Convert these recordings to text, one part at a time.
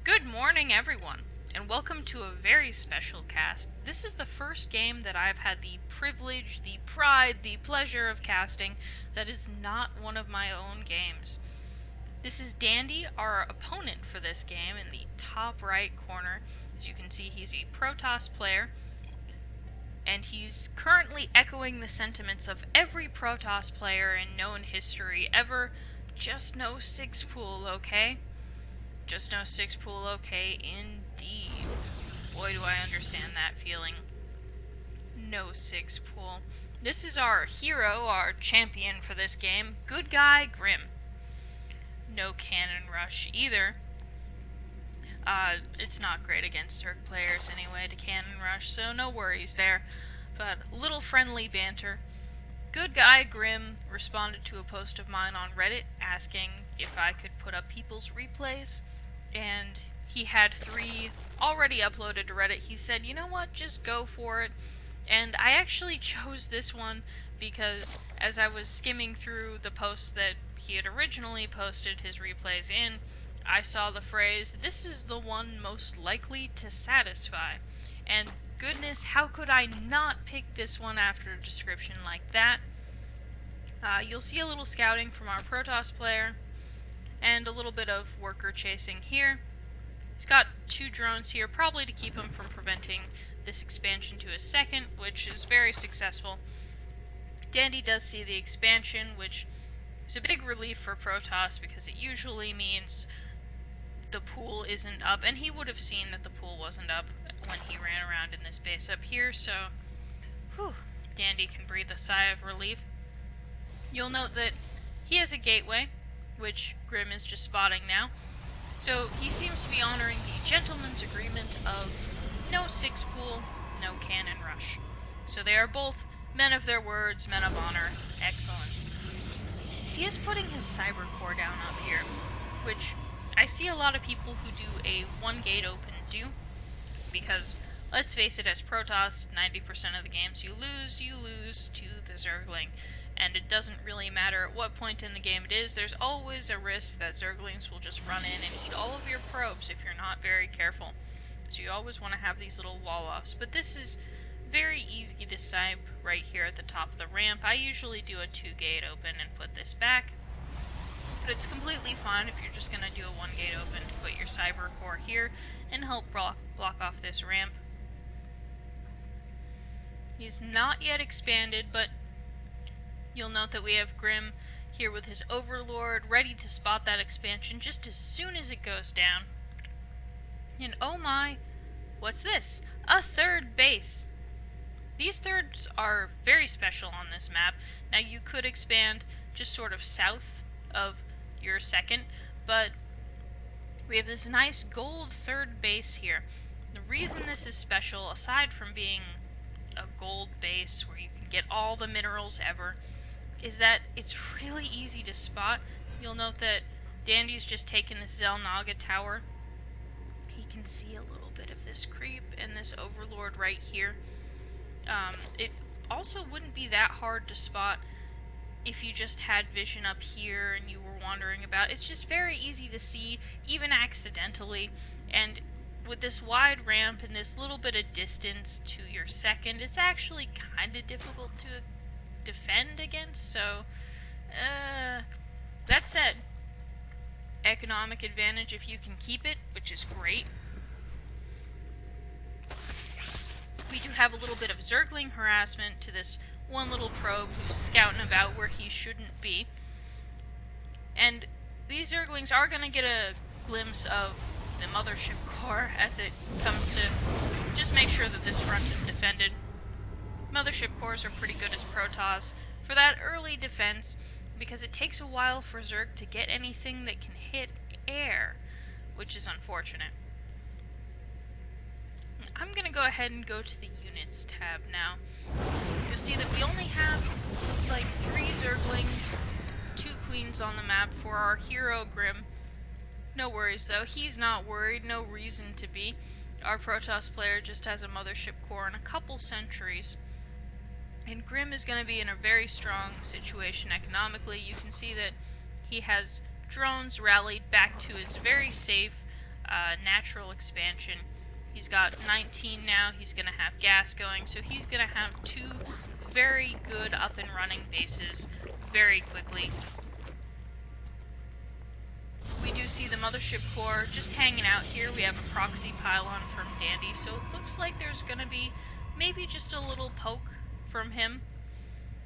Good morning, everyone, and welcome to a very special cast. This is the first game that I've had the privilege, the pride, the pleasure of casting that is not one of my own games. This is Dandie, our opponent for this game, in the top right corner. As you can see, he's a Protoss player, and he's currently echoing the sentiments of every Protoss player in known history ever. Just no 6 pool, okay? Just no 6 pool, okay, indeed. Boy, do I understand that feeling. No 6 pool. This is our hero, our champion for this game, Good Guy Grim. No cannon rush either. It's not great against Zerg players anyway to cannon rush, so no worries there. But little friendly banter. Good Guy Grim responded to a post of mine on Reddit asking if I could put up people's replays. And he had 3 already uploaded to Reddit. He said, you know what, just go for it. And I actually chose this one because as I was skimming through the posts that he had originally posted his replays in, I saw the phrase, "This is the one most likely to satisfy." And goodness, how could I not pick this one after a description like that? You'll see a little scouting from our Protoss player, and a little bit of worker chasing here. He's got 2 drones here, probably to keep him from preventing this expansion to a second, which is very successful. Dandie does see the expansion, which is a big relief for Protoss because it usually means the pool isn't up, and he would have seen that the pool wasn't up when he ran around in this base up here, so whew, Dandie can breathe a sigh of relief. You'll note that he has a gateway, which Grim is just spotting now. So he seems to be honoring the gentleman's agreement of no 6 pool, no cannon rush. So they are both men of their words, men of honor. Excellent. He is putting his cyber core down up here, which I see a lot of people who do a 1 gate open do, because let's face it, as Protoss, 90% of the games you lose to the Zergling. And it doesn't really matter at what point in the game it is, there's always a risk that Zerglings will just run in and eat all of your probes if you're not very careful. So you always want to have these little wall-offs. But this is very easy to snipe right here at the top of the ramp. I usually do a 2 gate open and put this back. But it's completely fine if you're just going to do a 1 gate open to put your cyber core here and help block off this ramp. He's not yet expanded, but you'll note that we have Grim here with his Overlord ready to spot that expansion just as soon as it goes down. And oh my, what's this? A 3rd base! These 3rds are very special on this map. Now you could expand just sort of south of your 2nd, but we have this nice gold 3rd base here. The reason this is special, aside from being a gold base where you can get all the minerals ever, is that it's really easy to spot. You'll note that Dandie's just taken this Zelnaga tower. He can see a little bit of this creep and this Overlord right here. It also wouldn't be that hard to spot if you just had vision up here and you were wandering about. It's just very easy to see, even accidentally, and with this wide ramp and this little bit of distance to your 2nd, it's actually kind of difficult to defend against, so that said, economic advantage if you can keep it, which is great. We do have a little bit of Zergling harassment to this one little probe who's scouting about where he shouldn't be, and these Zerglings are going to get a glimpse of the mothership core as it comes to just make sure that this front is defended. Mothership cores are pretty good as Protoss for that early defense, because it takes a while for Zerg to get anything that can hit air, which is unfortunate. I'm going to go ahead and go to the Units tab now. You'll see that we only have, looks like, 3 Zerglings, 2 Queens on the map for our hero Grim. No worries though, he's not worried, no reason to be. Our Protoss player just has a Mothership core and a couple sentries. And Grim is going to be in a very strong situation economically. You can see that he has drones rallied back to his very safe natural expansion. He's got 19 now, he's going to have gas going, so he's going to have 2 very good up and running bases very quickly. We do see the mothership core just hanging out here. We have a proxy pylon from Dandie, so it looks like there's going to be maybe just a little poke from him.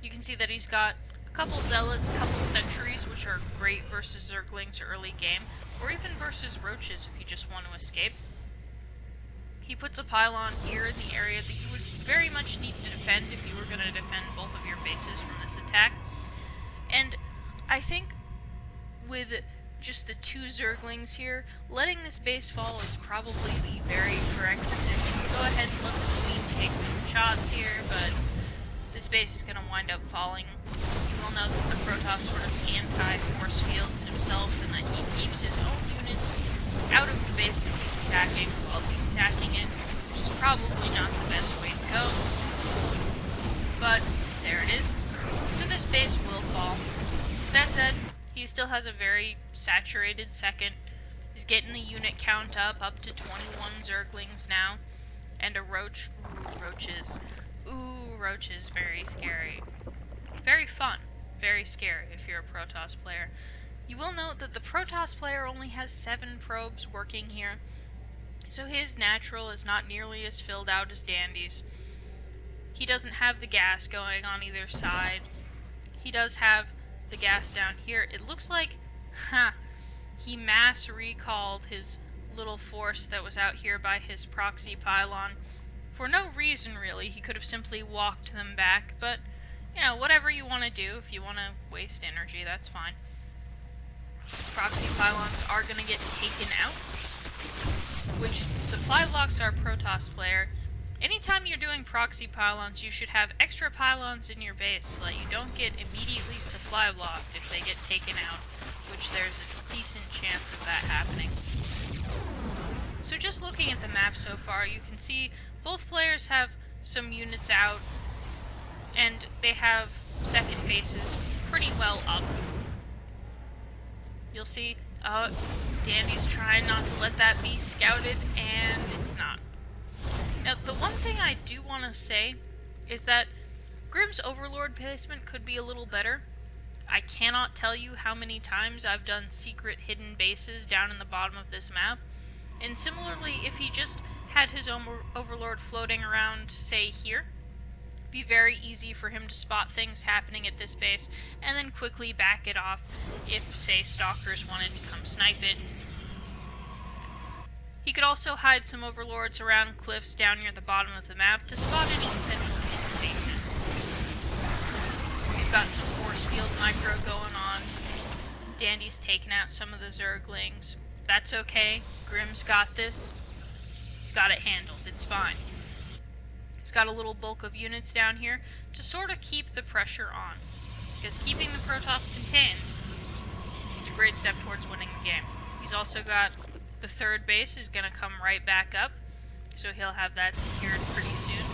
You can see that he's got a couple zealots, a couple sentries, which are great versus Zerglings early game, or even versus roaches if you just want to escape. He puts a pylon here in the area that you would very much need to defend if you were going to defend both of your bases from this attack. And I think with just the 2 Zerglings here, letting this base fall is probably the very correct decision. Go ahead and let the Queen take some shots here, but this base is going to wind up falling. You will note that the Protoss sort of anti-force fields himself, and that he keeps his own units out of the base that he's attacking while he's attacking it, which is probably not the best way to go. But there it is. So this base will fall. That said, he still has a very saturated second. He's getting the unit count up to 21 Zerglings now, and a roach. Ooh, roaches. Ooh, roaches, very scary. Very fun, very scary if you're a Protoss player. You will note that the Protoss player only has 7 probes working here, so his natural is not nearly as filled out as Dandie's. He doesn't have the gas going on either side. He does have the gas down here. It looks like, he mass recalled his little force that was out here by his proxy pylon. For no reason, really. He could have simply walked them back, but, you know, whatever you want to do. If you want to waste energy, that's fine. These proxy pylons are going to get taken out, which supply blocks our Protoss player. Anytime you're doing proxy pylons, you should have extra pylons in your base so that you don't get immediately supply blocked if they get taken out, which there's a decent chance of that happening. So just looking at the map so far, you can see both players have some units out, and they have second bases pretty well up. You'll see, Dandie's trying not to let that be scouted, and it's not. Now, the one thing I do want to say is that Grim's Overlord placement could be a little better. I cannot tell you how many times I've done secret hidden bases down in the bottom of this map, and similarly, if he just had his own Overlord floating around, say, here, it'd be very easy for him to spot things happening at this base, and then quickly back it off if, say, Stalkers wanted to come snipe it. He could also hide some Overlords around cliffs down near the bottom of the map to spot any potential hidden bases. We've got some force field micro going on. Dandie's taken out some of the Zerglings. That's okay. Grim's got this. He's got it handled. It's fine. He's got a little bulk of units down here to sort of keep the pressure on, because keeping the Protoss contained is a great step towards winning the game. He's also got the third base is going to come right back up, so he'll have that secured pretty soon.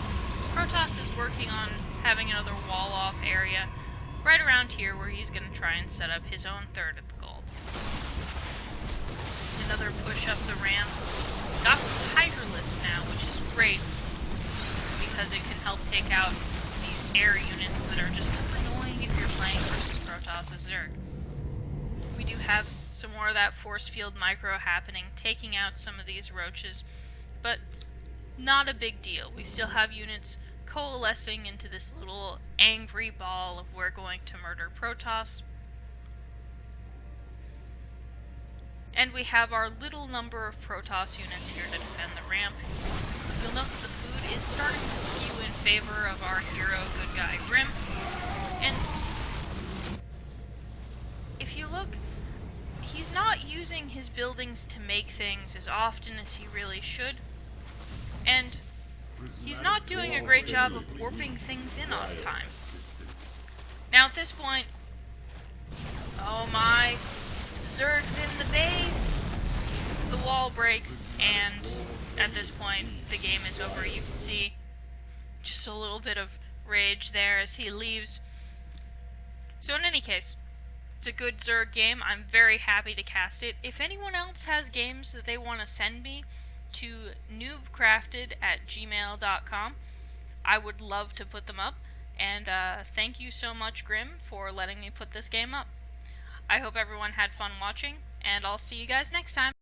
Protoss is working on having another wall-off area right around here where he's going to try and set up his own third of the gold. Another push up the ramp. Got some Hydralisks now, which is great, because it can help take out these air units that are just annoying if you're playing versus Protoss as Zerg. We do have some more of that force field micro happening, taking out some of these roaches, but not a big deal. We still have units coalescing into this little angry ball of we're going to murder Protoss. And we have our little number of Protoss units here to defend the ramp. You'll note that the food is starting to skew in favor of our hero, good guy Grim. And if you look, he's not using his buildings to make things as often as he really should. And he's not doing a great job of warping things in on time. Now at this point, oh my, Zerg's in the base! The wall breaks, and at this point, the game is over. You can see just a little bit of rage there as he leaves. So in any case, It's a good Zerg game. I'm very happy to cast it. If anyone else has games that they want to send me to noobcrafted@gmail.com, I would love to put them up. And thank you so much, Grim, for letting me put this game up. I hope everyone had fun watching, and I'll see you guys next time.